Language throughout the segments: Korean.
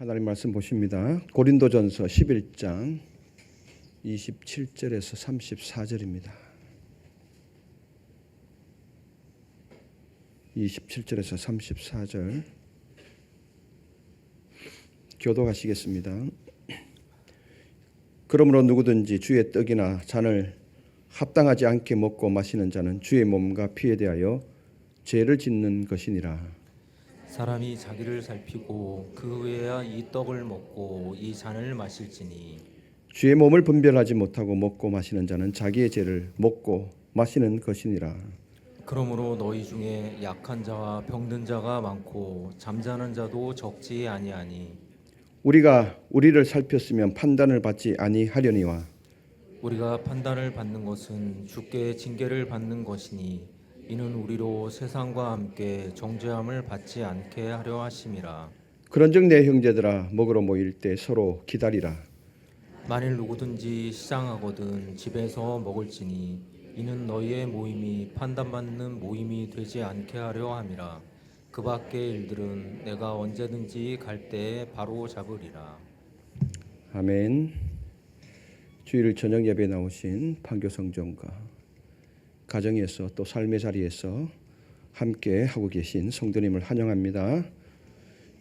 하나님 말씀 보십니다. 고린도전서 11장 27절에서 34절입니다. 27절에서 34절 교독하시겠습니다. 그러므로 누구든지 주의 떡이나 잔을 합당하지 않게 먹고 마시는 자는 주의 몸과 피에 대하여 죄를 짓는 것이니라. 사람이 자기를 살피고 그 후에야 이 떡을 먹고 이 잔을 마실지니 주의 몸을 분별하지 못하고 먹고 마시는 자는 자기의 죄를 먹고 마시는 것이니라. 그러므로 너희 중에 약한 자와 병든 자가 많고 잠자는 자도 적지 아니하니 우리가 우리를 살폈으면 판단을 받지 아니하려니와 우리가 판단을 받는 것은 주께 징계를 받는 것이니 이는 우리로 세상과 함께 정죄함을 받지 않게 하려 하심이라. 그런즉 내 형제들아 먹으러 모일 때 서로 기다리라. 만일 누구든지 시장하거든 집에서 먹을지니 이는 너희의 모임이 판단받는 모임이 되지 않게 하려 함이라. 그 밖의 일들은 내가 언제든지 갈 때에 바로 잡으리라. 아멘. 주일 저녁 예배에 나오신 판교 성전과 가정에서 또 삶의 자리에서 함께 하고 계신 성도님을 환영합니다.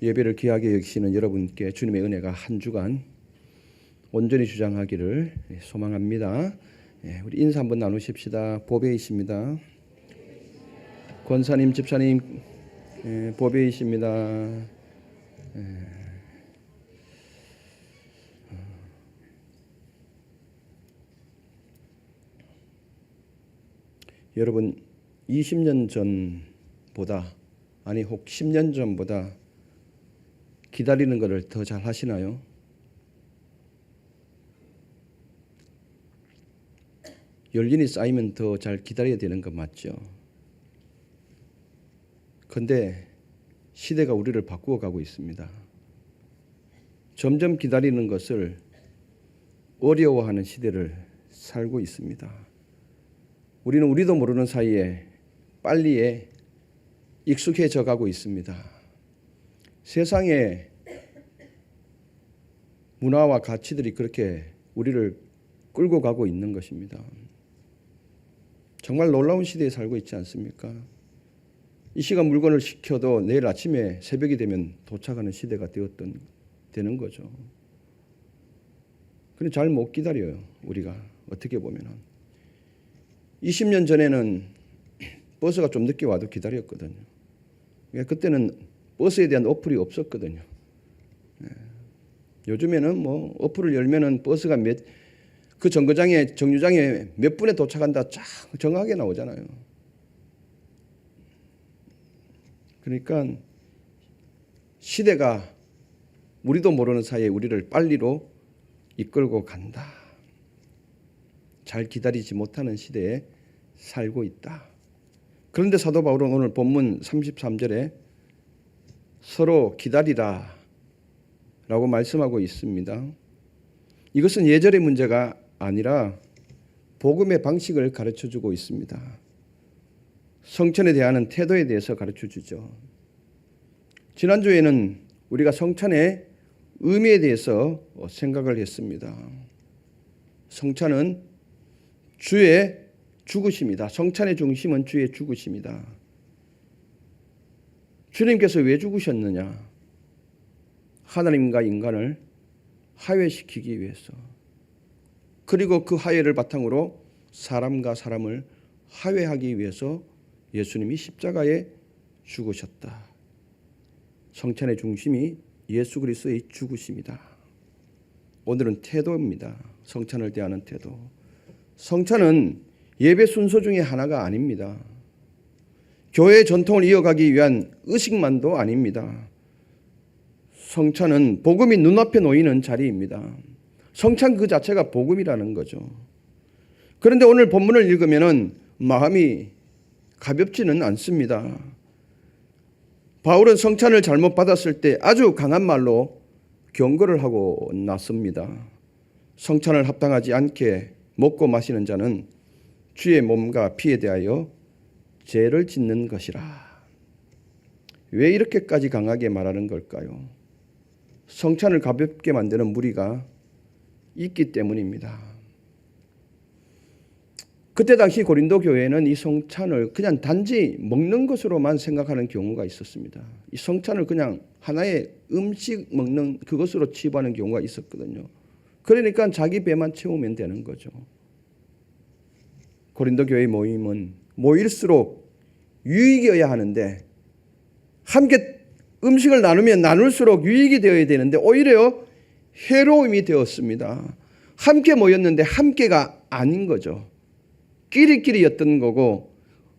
예배를 귀하게 여기시는 여러분께 주님의 은혜가 한 주간 온전히 주장하기를 소망합니다. 우리 인사 한번 나누십시다. 보배이십니다. 권사님, 집사님, 보배이십니다. 여러분 20년 전보다 아니 혹 10년 전보다 기다리는 것을 더 잘 하시나요? 연륜이 쌓이면 더 잘 기다려야 되는 거 맞죠? 그런데 시대가 우리를 바꾸어 가고 있습니다. 점점 기다리는 것을 어려워하는 시대를 살고 있습니다. 우리는 우리도 모르는 사이에 빨리에 익숙해져 가고 있습니다. 세상의 문화와 가치들이 그렇게 우리를 끌고 가고 있는 것입니다. 정말 놀라운 시대에 살고 있지 않습니까? 이 시간 물건을 시켜도 내일 아침에 새벽이 되면 도착하는 시대가 되는 거죠. 그런데 잘 못 기다려요. 우리가 어떻게 보면은. 20년 전에는 버스가 좀 늦게 와도 기다렸거든요. 그때는 버스에 대한 어플이 없었거든요. 요즘에는 뭐 어플을 열면은 버스가 그 정류장에 몇 분에 도착한다 쫙 정확하게 나오잖아요. 그러니까 시대가 우리도 모르는 사이에 우리를 빨리로 이끌고 간다. 잘 기다리지 못하는 시대에 살고 있다. 그런데 사도 바울은 오늘 본문 33절에 서로 기다리라 라고 말씀하고 있습니다. 이것은 예절의 문제가 아니라 복음의 방식을 가르쳐주고 있습니다. 성찬에 대한 태도에 대해서 가르쳐주죠. 지난주에는 우리가 성찬의 의미에 대해서 생각을 했습니다. 성찬은 주의 죽으심이다. 성찬의 중심은 주의 죽으심이다. 주님께서 왜 죽으셨느냐? 하나님과 인간을 화해시키기 위해서. 그리고 그 화해를 바탕으로 사람과 사람을 화해하기 위해서 예수님이 십자가에 죽으셨다. 성찬의 중심이 예수 그리스도의 죽으심이다. 오늘은 태도입니다. 성찬을 대하는 태도. 성찬은 예배 순서 중에 하나가 아닙니다. 교회의 전통을 이어가기 위한 의식만도 아닙니다. 성찬은 복음이 눈앞에 놓이는 자리입니다. 성찬 그 자체가 복음이라는 거죠. 그런데 오늘 본문을 읽으면 마음이 가볍지는 않습니다. 바울은 성찬을 잘못 받았을 때 아주 강한 말로 경고를 하고 났습니다. 성찬을 합당하지 않게 먹고 마시는 자는 주의 몸과 피에 대하여 죄를 짓는 것이라. 왜 이렇게까지 강하게 말하는 걸까요? 성찬을 가볍게 만드는 무리가 있기 때문입니다. 그때 당시 고린도 교회는 이 성찬을 그냥 단지 먹는 것으로만 생각하는 경우가 있었습니다. 이 성찬을 그냥 하나의 음식 먹는 그것으로 치부하는 경우가 있었거든요. 그러니까 자기 배만 채우면 되는 거죠. 고린도 교회 모임은 모일수록 유익이어야 하는데, 함께 음식을 나누면 나눌수록 유익이 되어야 되는데 오히려 해로움이 되었습니다. 함께 모였는데 함께가 아닌 거죠. 끼리끼리였던 거고,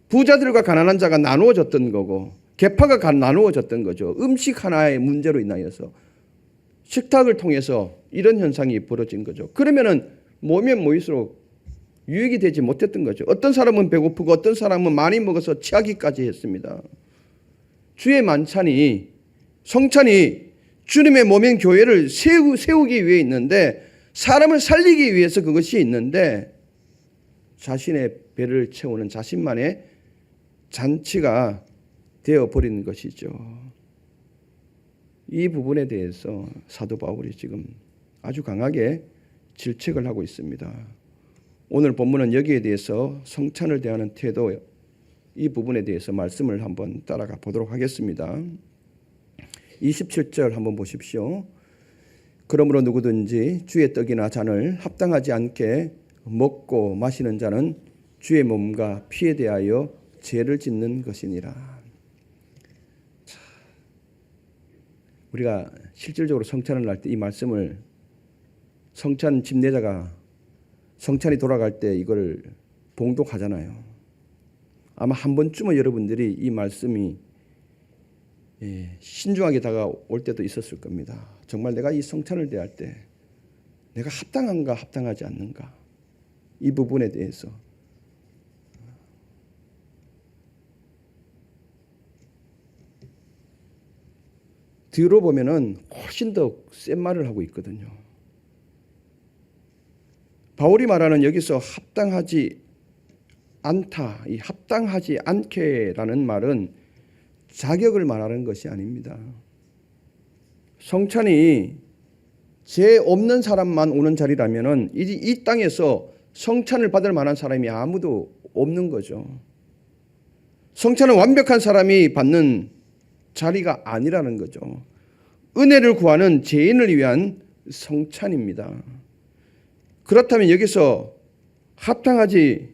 부자들과 가난한 자가 나누어졌던 거고, 계파가 나누어졌던 거죠. 음식 하나의 문제로 인하여서 식탁을 통해서 이런 현상이 벌어진 거죠. 그러면은 모이면 모일수록 유익이 되지 못했던 거죠. 어떤 사람은 배고프고 어떤 사람은 많이 먹어서 취하기까지 했습니다. 주의 만찬이, 성찬이 주님의 몸인 교회를 세우기 위해 있는데, 사람을 살리기 위해서 그것이 있는데, 자신의 배를 채우는 자신만의 잔치가 되어버리는 것이죠. 이 부분에 대해서 사도 바울이 지금 아주 강하게 질책을 하고 있습니다. 오늘 본문은 여기에 대해서 성찬을 대하는 태도, 이 부분에 대해서 말씀을 한번 따라가 보도록 하겠습니다. 27절 한번 보십시오. 그러므로 누구든지 주의 떡이나 잔을 합당하지 않게 먹고 마시는 자는 주의 몸과 피에 대하여 죄를 짓는 것이니라. 자, 우리가 실질적으로 성찬을 할 때 이 말씀을 성찬 집례자가 성찬이 돌아갈 때 이걸 봉독하잖아요. 아마 한 번쯤은 여러분들이 이 말씀이 신중하게 다가올 때도 있었을 겁니다. 정말 내가 이 성찬을 대할 때 내가 합당한가 합당하지 않는가, 이 부분에 대해서 들어보면은 훨씬 더 센 말을 하고 있거든요. 바울이 말하는 여기서 합당하지 않다, 이 합당하지 않게라는 말은 자격을 말하는 것이 아닙니다. 성찬이 죄 없는 사람만 오는 자리라면은 이 땅에서 성찬을 받을 만한 사람이 아무도 없는 거죠. 성찬은 완벽한 사람이 받는 자리가 아니라는 거죠. 은혜를 구하는 죄인을 위한 성찬입니다. 그렇다면 여기서 합당하지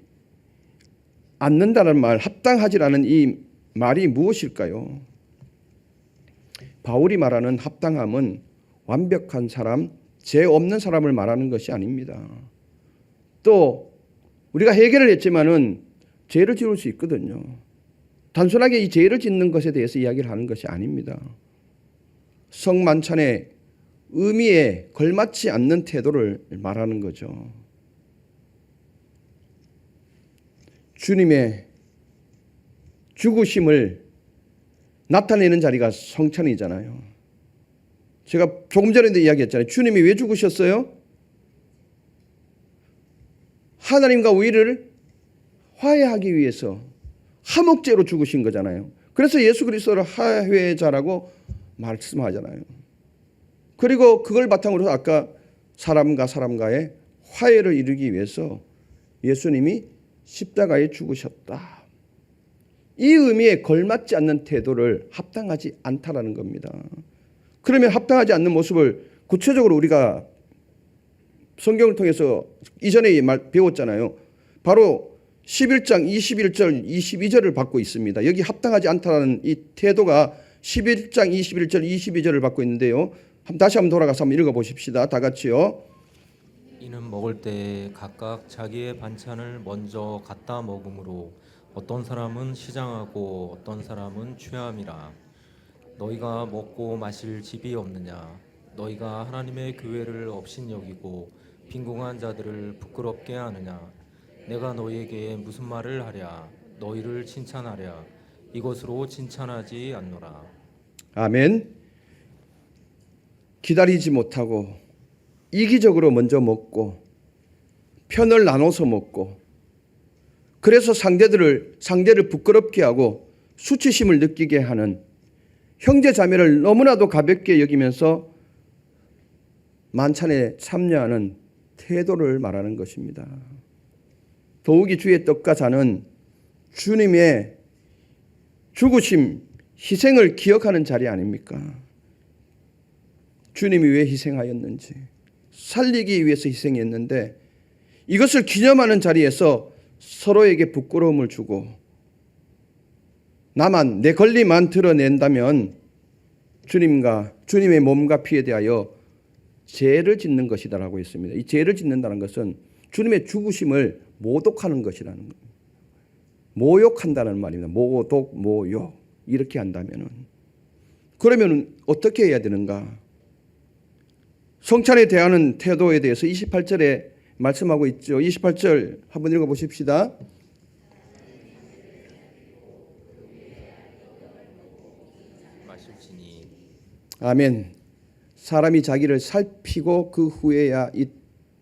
않는다는 말, 합당하지라는 이 말이 무엇일까요? 바울이 말하는 합당함은 완벽한 사람, 죄 없는 사람을 말하는 것이 아닙니다. 또 우리가 해결을 했지만은 죄를 지을 수 있거든요. 단순하게 이 죄를 짓는 것에 대해서 이야기를 하는 것이 아닙니다. 성만찬의 의미에 걸맞지 않는 태도를 말하는 거죠. 주님의 죽으심을 나타내는 자리가 성찬이잖아요. 제가 조금 전에도 이야기했잖아요. 주님이 왜 죽으셨어요? 하나님과 우리를 화해하기 위해서 화목제로 죽으신 거잖아요. 그래서 예수 그리스도를 화해자라고 말씀하잖아요. 그리고 그걸 바탕으로 아까 사람과 사람과의 화해를 이루기 위해서 예수님이 십자가에 죽으셨다. 이 의미에 걸맞지 않는 태도를 합당하지 않다라는 겁니다. 그러면 합당하지 않는 모습을 구체적으로 우리가 성경을 통해서 이전에 배웠잖아요. 바로 11장 21절 22절을 받고 있습니다. 여기 합당하지 않다라는 이 태도가 11장 21절 22절을 받고 있는데요. 다시 한번 돌아가서 한번 읽어보십시다. 다 같이요. 이는 먹을 때 각각 자기의 반찬을 먼저 갖다 먹음으로 어떤 사람은 시장하고 어떤 사람은 취함이라. 너희가 먹고 마실 집이 없느냐? 너희가 하나님의 교회를 업신여기고 빈궁한 자들을 부끄럽게 하느냐? 내가 너희에게 무슨 말을 하랴? 너희를 칭찬하랴? 이것으로 칭찬하지 않노라. 아멘. 기다리지 못하고 이기적으로 먼저 먹고 편을 나눠서 먹고, 그래서 상대를 부끄럽게 하고 수치심을 느끼게 하는 형제 자매를 너무나도 가볍게 여기면서 만찬에 참여하는 태도를 말하는 것입니다. 더욱이 주의 떡과 잔은 주님의 죽으심, 희생을 기억하는 자리 아닙니까? 주님이 왜 희생하였는지, 살리기 위해서 희생했는데 이것을 기념하는 자리에서 서로에게 부끄러움을 주고 나만 내 권리만 드러낸다면 주님의 몸과 피에 대하여 죄를 짓는 것이다라고 했습니다. 이 죄를 짓는다는 것은 주님의 죽으심을 모독하는 것이라는 겁니다. 모욕한다는 말입니다. 모독, 모욕 이렇게 한다면은 그러면 어떻게 해야 되는가? 성찬에 대하는 태도에 대해서 28절에 말씀하고 있죠. 28절 한번 읽어보십시다. 마실지니 아멘. 사람이 자기를 살피고 그 후에야 이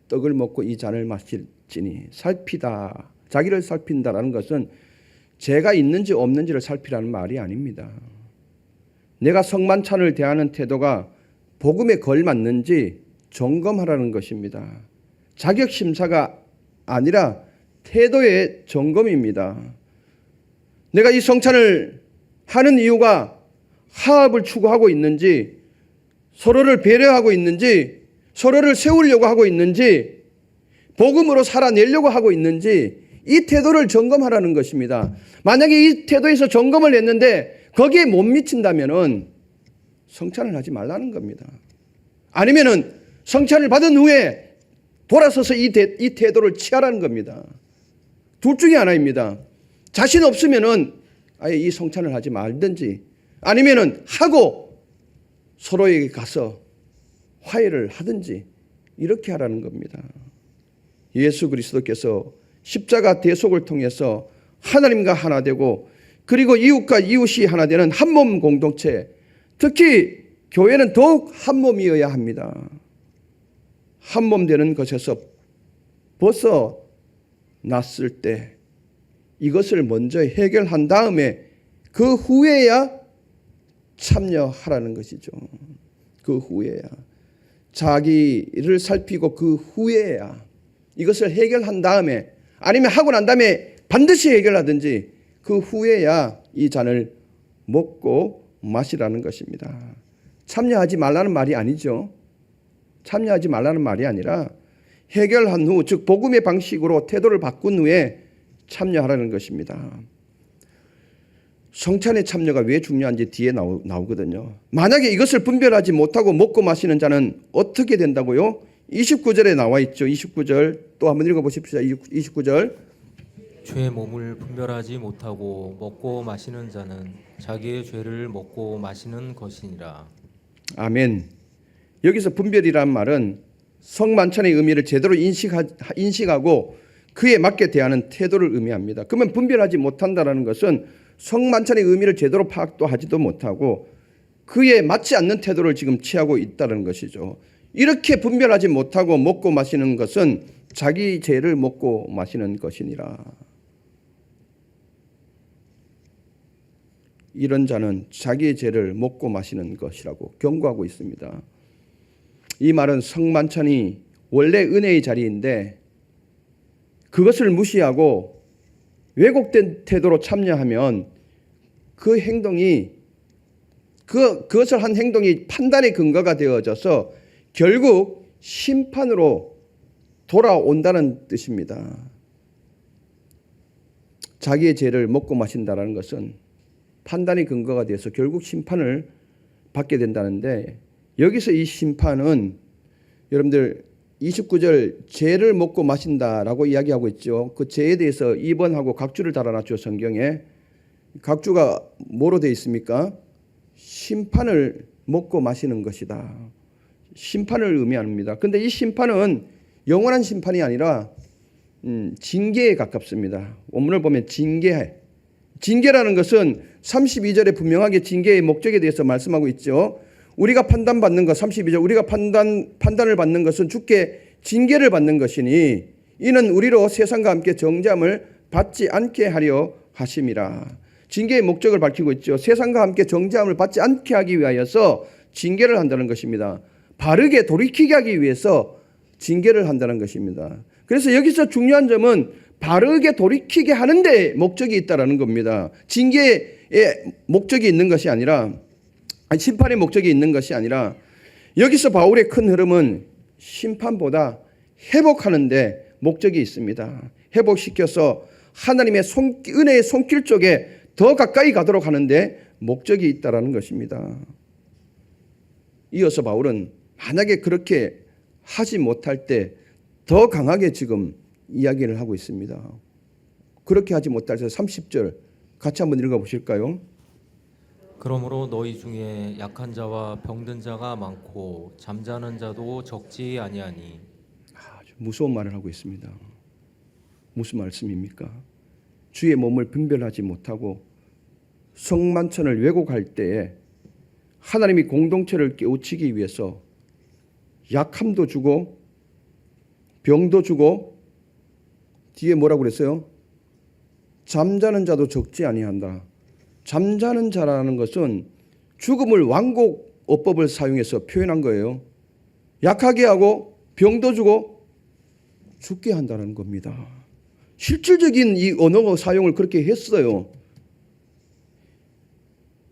떡을 먹고 이 잔을 마실지니. 살피다, 자기를 살핀다라는 것은 죄가 있는지 없는지를 살피라는 말이 아닙니다. 내가 성만찬을 대하는 태도가 복음에 걸맞는지 점검하라는 것입니다. 자격 심사가 아니라 태도의 점검입니다. 내가 이 성찬을 하는 이유가 화합을 추구하고 있는지, 서로를 배려하고 있는지, 서로를 세우려고 하고 있는지, 복음으로 살아내려고 하고 있는지 이 태도를 점검하라는 것입니다. 만약에 이 태도에서 점검을 했는데 거기에 못 미친다면은 성찬을 하지 말라는 겁니다. 아니면은 성찬을 받은 후에 돌아서서 이 태도를 취하라는 겁니다. 둘 중에 하나입니다. 자신 없으면은 아예 이 성찬을 하지 말든지, 아니면은 하고 서로에게 가서 화해를 하든지 이렇게 하라는 겁니다. 예수 그리스도께서 십자가 대속을 통해서 하나님과 하나 되고, 그리고 이웃과 이웃이 하나 되는 한 몸 공동체, 특히 교회는 더욱 한 몸이어야 합니다. 한 몸 되는 것에서 벗어났을 때 이것을 먼저 해결한 다음에 그 후에야 참여하라는 것이죠. 그 후에야, 자기를 살피고 그 후에야 이것을 해결한 다음에, 아니면 하고 난 다음에 반드시 해결하든지 그 후에야 이 잔을 먹고 마시라는 것입니다. 참여하지 말라는 말이 아니죠. 참여하지 말라는 말이 아니라 해결한 후, 즉 복음의 방식으로 태도를 바꾼 후에 참여하라는 것입니다. 성찬의 참여가 왜 중요한지 뒤에 나오거든요. 만약에 이것을 분별하지 못하고 먹고 마시는 자는 어떻게 된다고요? 29절에 나와 있죠. 29절 또 한번 읽어보십시오. 29절. 죄의 몸을 분별하지 못하고 먹고 마시는 자는 자기의 죄를 먹고 마시는 것이니라. 아멘. 여기서 분별이란 말은 성만찬의 의미를 제대로 인식하고 그에 맞게 대하는 태도를 의미합니다. 그러면 분별하지 못한다는 것은 성만찬의 의미를 제대로 파악도 하지도 못하고 그에 맞지 않는 태도를 지금 취하고 있다는 것이죠. 이렇게 분별하지 못하고 먹고 마시는 것은 자기 죄를 먹고 마시는 것이니라. 이런 자는 자기의 죄를 먹고 마시는 것이라고 경고하고 있습니다. 이 말은 성만찬이 원래 은혜의 자리인데 그것을 무시하고 왜곡된 태도로 참여하면 그 행동이 그것을 한 행동이 판단의 근거가 되어져서 결국 심판으로 돌아온다는 뜻입니다. 자기의 죄를 먹고 마신다는 것은 판단의 근거가 되어서 결국 심판을 받게 된다는데, 여기서 이 심판은 여러분들 29절 죄를 먹고 마신다라고 이야기하고 있죠. 그 죄에 대해서 2번하고 각주를 달아놨죠. 성경에. 각주가 뭐로 되어 있습니까? 심판을 먹고 마시는 것이다. 심판을 의미합니다. 그런데 이 심판은 영원한 심판이 아니라 징계에 가깝습니다. 원문을 보면 징계라는 것은 32절에 분명하게 징계의 목적에 대해서 말씀하고 있죠. 우리가 판단받는 것, 32절, 우리가 판단을 받는 것은 주께 징계를 받는 것이니 이는 우리로 세상과 함께 정죄함을 받지 않게 하려 하심이라. 징계의 목적을 밝히고 있죠. 세상과 함께 정죄함을 받지 않게 하기 위하여서 징계를 한다는 것입니다. 바르게 돌이키게 하기 위해서 징계를 한다는 것입니다. 그래서 여기서 중요한 점은 바르게 돌이키게 하는 데 목적이 있다는 겁니다. 징계의 목적이 있는 것이 아니라, 심판의 목적이 있는 것이 아니라, 여기서 바울의 큰 흐름은 심판보다 회복하는 데 목적이 있습니다. 회복시켜서 하나님의 은혜의 손길 쪽에 더 가까이 가도록 하는데 목적이 있다는 것입니다. 이어서 바울은 만약에 그렇게 하지 못할 때 더 강하게 지금 이야기를 하고 있습니다. 그렇게 하지 못할 때 30절 같이 한번 읽어보실까요? 그러므로 너희 중에 약한 자와 병든 자가 많고 잠자는 자도 적지 아니하니. 아주 무서운 말을 하고 있습니다. 무슨 말씀입니까? 주의 몸을 분별하지 못하고 성만찬을 왜곡할 때에 하나님이 공동체를 깨우치기 위해서 약함도 주고 병도 주고 뒤에 뭐라고 그랬어요? 잠자는 자도 적지 아니한다. 잠자는 자라는 것은 죽음을 완곡어법을 사용해서 표현한 거예요. 약하게 하고 병도 주고 죽게 한다는 겁니다. 실질적인 이 언어 사용을 그렇게 했어요.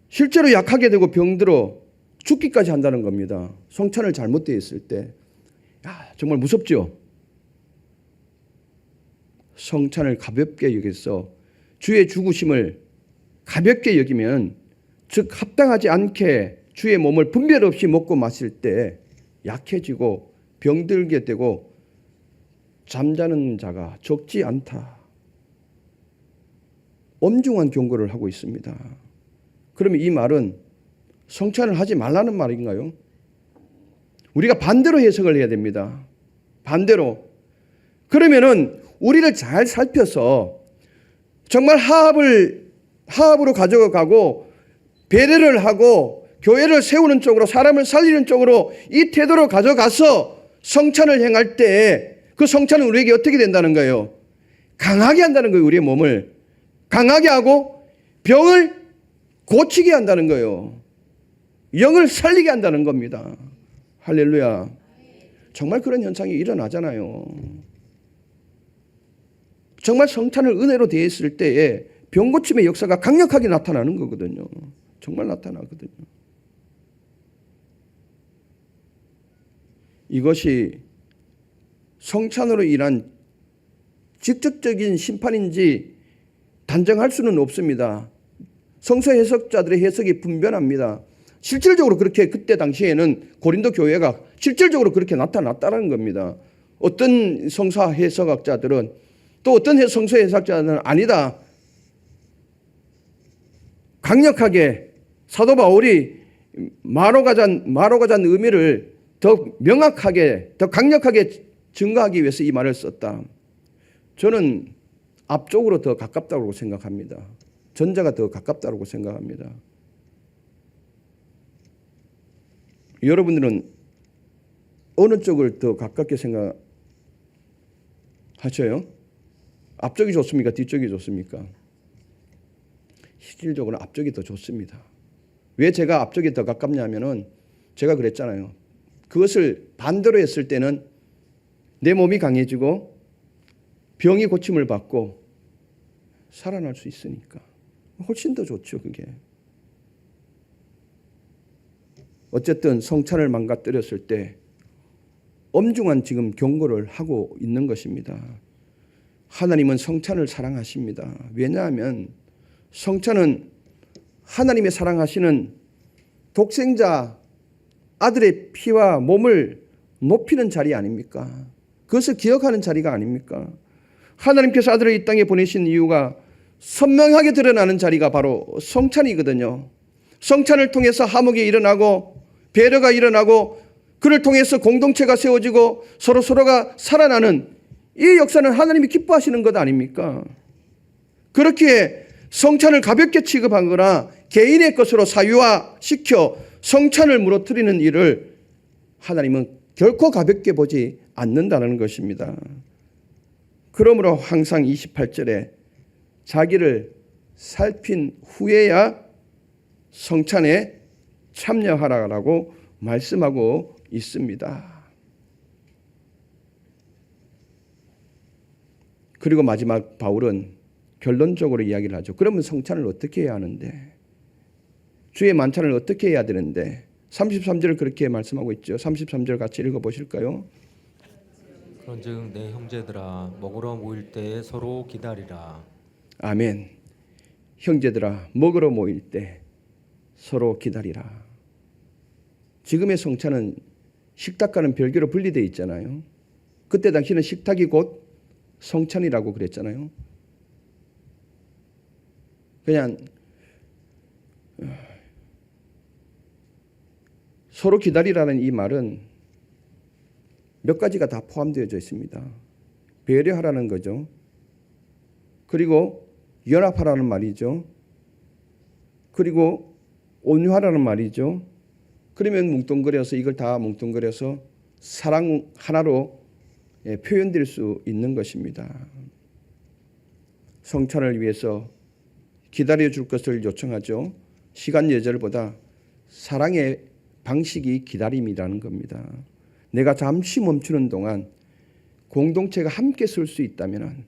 실제로 약하게 되고 병들어 죽기까지 한다는 겁니다. 성찬을 잘못되어 있을 때. 정말 무섭죠? 성찬을 가볍게 여기서 주의 죽으심을 가볍게 여기면, 즉 합당하지 않게 주의 몸을 분별 없이 먹고 마실 때 약해지고 병들게 되고 잠자는 자가 적지 않다. 엄중한 경고를 하고 있습니다. 그러면 이 말은 성찬을 하지 말라는 말인가요? 우리가 반대로 해석을 해야 됩니다. 반대로. 그러면은 우리를 잘 살펴서 정말 하합으로 가져가고 배려를 하고 교회를 세우는 쪽으로, 사람을 살리는 쪽으로 이 태도로 가져가서 성찬을 행할 때 그 성찬은 우리에게 어떻게 된다는 거예요? 강하게 한다는 거예요. 우리의 몸을 강하게 하고 병을 고치게 한다는 거예요. 영을 살리게 한다는 겁니다. 할렐루야. 정말 그런 현상이 일어나잖아요. 정말 성찬을 은혜로 대했을 때에 병고침의 역사가 강력하게 나타나는 거거든요. 정말 나타나거든요. 이것이 성찬으로 인한 직접적인 심판인지 단정할 수는 없습니다. 성서 해석자들의 해석이 분변합니다. 실질적으로 그렇게 그때 당시에는 고린도 교회가 실질적으로 그렇게 나타났다는 겁니다. 어떤 성서 해석학자들은, 또 어떤 성서 해석자들은 아니다. 강력하게 사도 바울이 마로 가잔 의미를 더 명확하게, 더 강력하게 증거하기 위해서 이 말을 썼다. 저는 앞쪽으로 더 가깝다고 생각합니다. 전자가 더 가깝다고 생각합니다. 여러분들은 어느 쪽을 더 가깝게 생각하셔요? 앞쪽이 좋습니까? 뒤쪽이 좋습니까? 실질적으로 앞쪽이 더 좋습니다. 왜 제가 앞쪽이 더 가깝냐면은 제가 그랬잖아요. 그것을 반대로 했을 때는 내 몸이 강해지고 병이 고침을 받고 살아날 수 있으니까 훨씬 더 좋죠, 그게. 어쨌든 성찬을 망가뜨렸을 때 엄중한 지금 경고를 하고 있는 것입니다. 하나님은 성찬을 사랑하십니다. 왜냐하면 성찬은 하나님의 사랑하시는 독생자 아들의 피와 몸을 높이는 자리 아닙니까? 그것을 기억하는 자리가 아닙니까? 하나님께서 아들을 이 땅에 보내신 이유가 선명하게 드러나는 자리가 바로 성찬이거든요. 성찬을 통해서 화목이 일어나고 배려가 일어나고 그를 통해서 공동체가 세워지고 서로가 살아나는 이 역사는 하나님이 기뻐하시는 것 아닙니까? 그렇게 성찬을 가볍게 취급하거나 개인의 것으로 사유화시켜 성찬을 무너뜨리는 일을 하나님은 결코 가볍게 보지 않는다는 것입니다. 그러므로 항상 28절에 자기를 살핀 후에야 성찬에 참여하라고 말씀하고 있습니다. 그리고 마지막 바울은 결론적으로 이야기를 하죠. 그러면 성찬을 어떻게 해야 하는데? 주의 만찬을 어떻게 해야 되는데? 33절을 그렇게 말씀하고 있죠. 33절 같이 읽어보실까요? 그런즉 내 형제들아 먹으러 모일 때에 서로 기다리라. 아멘. 형제들아 먹으러 모일 때 서로 기다리라. 지금의 성찬은 식탁과는 별개로 분리되어 있잖아요. 그때 당시는 식탁이 곧 성찬이라고 그랬잖아요. 그냥 서로 기다리라는 이 말은 몇 가지가 다 포함되어져 있습니다. 배려하라는 거죠. 그리고 연합하라는 말이죠. 그리고 온유하라는 말이죠. 그러면 뭉뚱그려서 이걸 다 뭉뚱그려서 사랑 하나로 표현될 수 있는 것입니다. 성찬을 위해서 기다려줄 것을 요청하죠. 시간 예절보다 사랑의 방식이 기다림이라는 겁니다. 내가 잠시 멈추는 동안 공동체가 함께 설 수 있다면,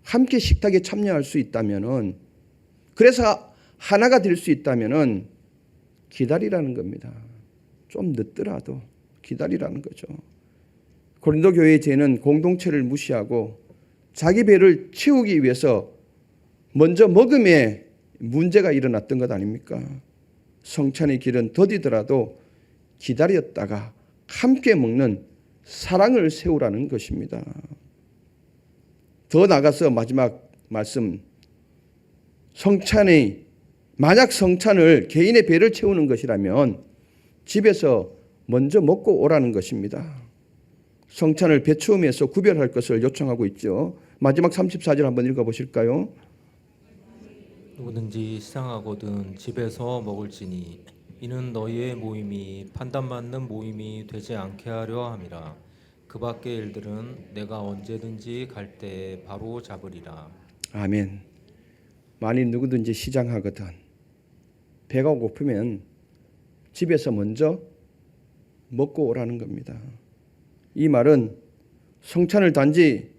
함께 식탁에 참여할 수 있다면, 그래서 하나가 될 수 있다면 기다리라는 겁니다. 좀 늦더라도 기다리라는 거죠. 고린도 교회의 죄는 공동체를 무시하고 자기 배를 채우기 위해서 먼저 먹음에 문제가 일어났던 것 아닙니까? 성찬의 길은 더디더라도 기다렸다가 함께 먹는 사랑을 세우라는 것입니다. 더 나아가서 마지막 말씀, 만약 성찬을 개인의 배를 채우는 것이라면 집에서 먼저 먹고 오라는 것입니다. 성찬을 배추음에서 구별할 것을 요청하고 있죠. 마지막 34절 한번 읽어보실까요? 누구든지 시장하거든 집에서 먹을지니 이는 너희의 모임이 판단받는 모임이 되지 않게 하려 함이라. 그 밖의 일들은 내가 언제든지 갈 때에 바로 잡으리라. 아멘. 만일 누구든지 시장하거든 배가 고프면 집에서 먼저 먹고 오라는 겁니다. 이 말은 성찬을 단지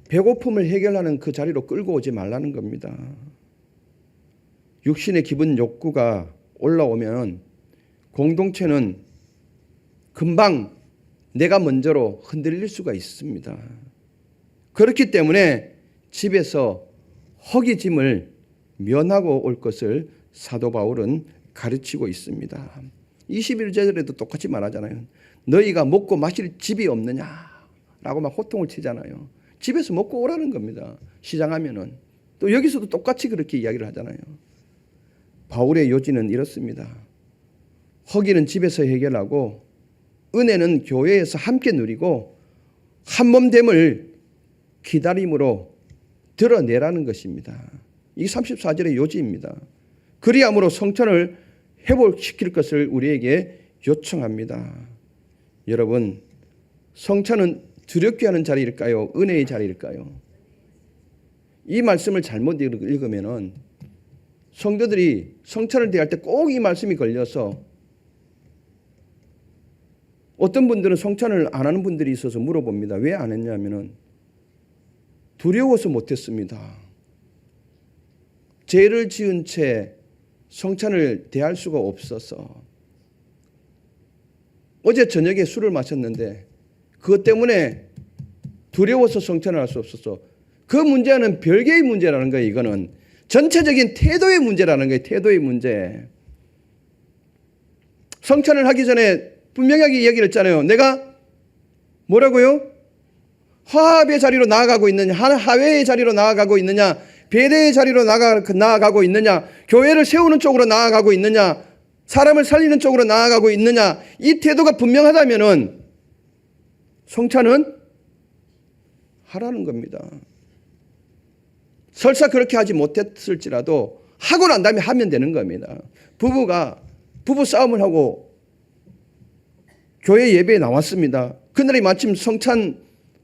배고픔을 해결하는 그 자리로 끌고 오지 말라는 겁니다. 육신의 기분 욕구가 올라오면 공동체는 금방 내가 먼저로 흔들릴 수가 있습니다. 그렇기 때문에 집에서 허기짐을 면하고 올 것을 사도 바울은 가르치고 있습니다. 21절에도 똑같이 말하잖아요. 너희가 먹고 마실 집이 없느냐라고 막 호통을 치잖아요. 집에서 먹고 오라는 겁니다. 시장하면은. 또 여기서도 똑같이 그렇게 이야기를 하잖아요. 바울의 요지는 이렇습니다. 허기는 집에서 해결하고 은혜는 교회에서 함께 누리고 한몸됨을 기다림으로 드러내라는 것입니다. 이 34절의 요지입니다. 그리함으로 성찬을 회복시킬 것을 우리에게 요청합니다. 여러분, 성찬은 두렵게 하는 자리일까요? 은혜의 자리일까요? 이 말씀을 잘못 읽으면은 성도들이 성찬을 대할 때 꼭 이 말씀이 걸려서 어떤 분들은 성찬을 안 하는 분들이 있어서 물어봅니다. 왜 안 했냐면은 두려워서 못했습니다. 죄를 지은 채 성찬을 대할 수가 없어서. 어제 저녁에 술을 마셨는데 그것 때문에 두려워서 성찬을 할 수 없어서. 그 문제는 별개의 문제라는 거예요. 이거는 전체적인 태도의 문제라는 거예요. 태도의 문제. 성찬을 하기 전에 분명하게 이야기를 했잖아요. 내가 뭐라고요? 화합의 자리로 나아가고 있느냐, 화해의 자리로 나아가고 있느냐, 배려의 자리로 나아가고 있느냐, 교회를 세우는 쪽으로 나아가고 있느냐, 사람을 살리는 쪽으로 나아가고 있느냐, 이 태도가 분명하다면은 성찬은 하라는 겁니다. 설사 그렇게 하지 못했을지라도 하고 난 다음에 하면 되는 겁니다. 부부 싸움을 하고 교회 예배에 나왔습니다. 그날이 마침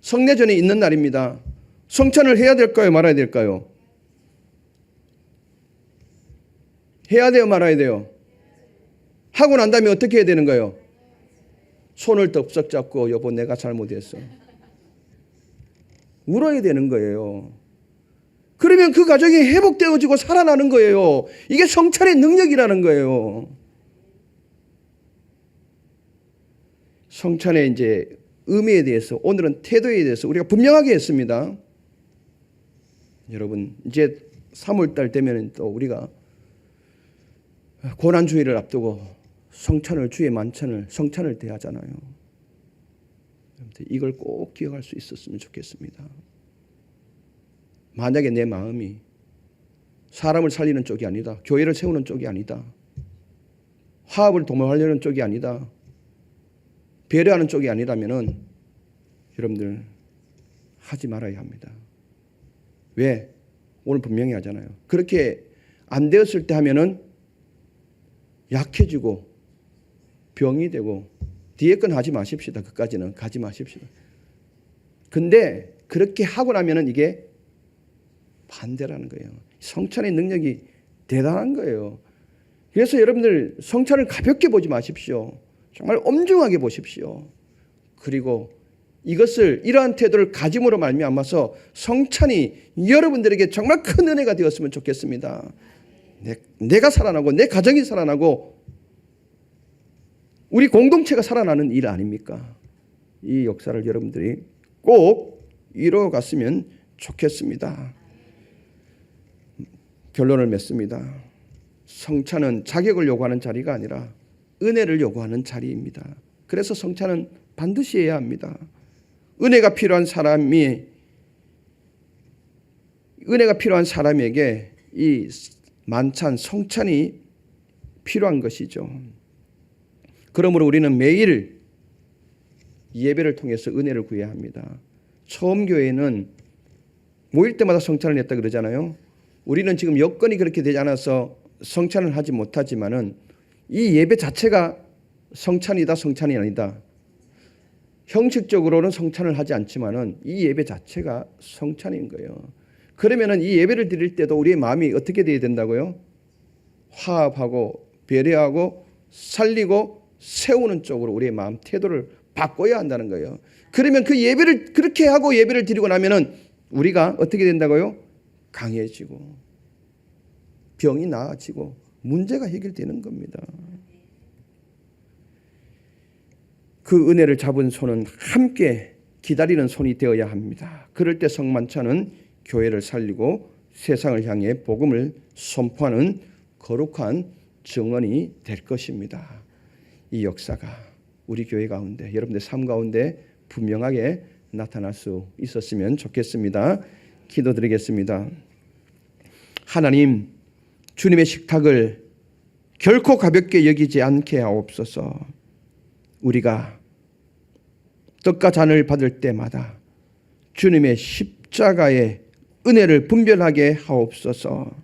성례전이 있는 날입니다. 성찬을 해야 될까요? 말아야 될까요? 해야 돼요? 말아야 돼요? 하고 난 다음에 어떻게 해야 되는 거예요? 손을 덥석 잡고 여보 내가 잘못했어. 울어야 되는 거예요. 그러면 그 가정이 회복되어지고 살아나는 거예요. 이게 성찬의 능력이라는 거예요. 성찬의 이제 의미에 대해서, 오늘은 태도에 대해서 우리가 분명하게 했습니다. 여러분, 이제 3월달 되면 또 우리가 고난주일을 앞두고 성찬을, 주의 만찬을, 성찬을 대하잖아요. 이걸 꼭 기억할 수 있었으면 좋겠습니다. 만약에 내 마음이 사람을 살리는 쪽이 아니다, 교회를 세우는 쪽이 아니다, 화합을 도모하려는 쪽이 아니다, 배려하는 쪽이 아니라면은 여러분들 하지 말아야 합니다. 왜? 오늘 분명히 하잖아요. 그렇게 안 되었을 때 하면은 약해지고 병이 되고 뒤에 건 하지 마십시다. 그까지는 가지 마십시다. 근데 그렇게 하고 나면은 이게 반대라는 거예요. 성찬의 능력이 대단한 거예요. 그래서 여러분들 성찬을 가볍게 보지 마십시오. 정말 엄중하게 보십시오. 그리고 이것을, 이러한 태도를 가짐으로 말미암아서 성찬이 여러분들에게 정말 큰 은혜가 되었으면 좋겠습니다. 내가 살아나고 내 가정이 살아나고 우리 공동체가 살아나는 일 아닙니까? 이 역사를 여러분들이 꼭 이뤄갔으면 좋겠습니다. 결론을 맺습니다. 성찬은 자격을 요구하는 자리가 아니라 은혜를 요구하는 자리입니다. 그래서 성찬은 반드시 해야 합니다. 은혜가 필요한 사람에게 이 만찬, 성찬이 필요한 것이죠. 그러므로 우리는 매일 예배를 통해서 은혜를 구해야 합니다. 처음 교회는 모일 때마다 성찬을 했다 그러잖아요. 우리는 지금 여건이 그렇게 되지 않아서 성찬을 하지 못하지만은 이 예배 자체가 성찬이다, 성찬이 아니다. 형식적으로는 성찬을 하지 않지만은 이 예배 자체가 성찬인 거예요. 그러면은 이 예배를 드릴 때도 우리의 마음이 어떻게 되어야 된다고요? 화합하고 배려하고 살리고 세우는 쪽으로 우리의 마음 태도를 바꿔야 한다는 거예요. 그러면 그 예배를 그렇게 하고 예배를 드리고 나면은 우리가 어떻게 된다고요? 강해지고 병이 나아지고 문제가 해결되는 겁니다. 그 은혜를 잡은 손은 함께 기다리는 손이 되어야 합니다. 그럴 때 성만찬은 교회를 살리고 세상을 향해 복음을 선포하는 거룩한 증언이 될 것입니다. 이 역사가 우리 교회 가운데, 여러분들 삶 가운데 분명하게 나타날 수 있었으면 좋겠습니다. 기도드리겠습니다. 하나님, 주님의 식탁을 결코 가볍게 여기지 않게 하옵소서. 우리가 떡과 잔을 받을 때마다 주님의 십자가의 은혜를 분별하게 하옵소서.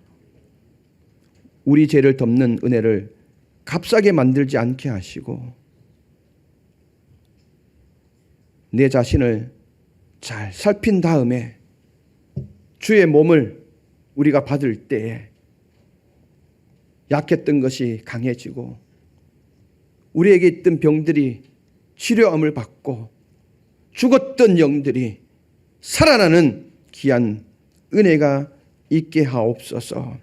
우리 죄를 덮는 은혜를 값싸게 만들지 않게 하시고 내 자신을 잘 살핀 다음에 주의 몸을 우리가 받을 때에 약했던 것이 강해지고 우리에게 있던 병들이 치료함을 받고 죽었던 영들이 살아나는 귀한 은혜가 있게 하옵소서.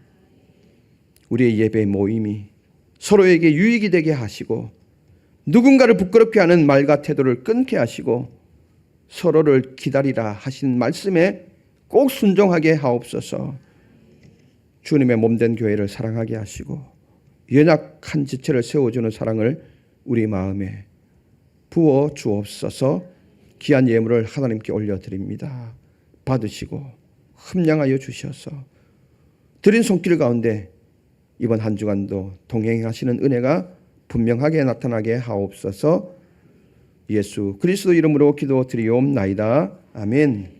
우리의 예배 모임이 서로에게 유익이 되게 하시고 누군가를 부끄럽게 하는 말과 태도를 끊게 하시고 서로를 기다리라 하신 말씀에 꼭 순종하게 하옵소서. 주님의 몸된 교회를 사랑하게 하시고 연약한 지체를 세워주는 사랑을 우리 마음에 부어 주옵소서. 귀한 예물을 하나님께 올려드립니다. 받으시고 흠량하여 주셔서 드린 손길 가운데 이번 한 주간도 동행하시는 은혜가 분명하게 나타나게 하옵소서. 예수 그리스도 이름으로 기도드리옵나이다. 아멘.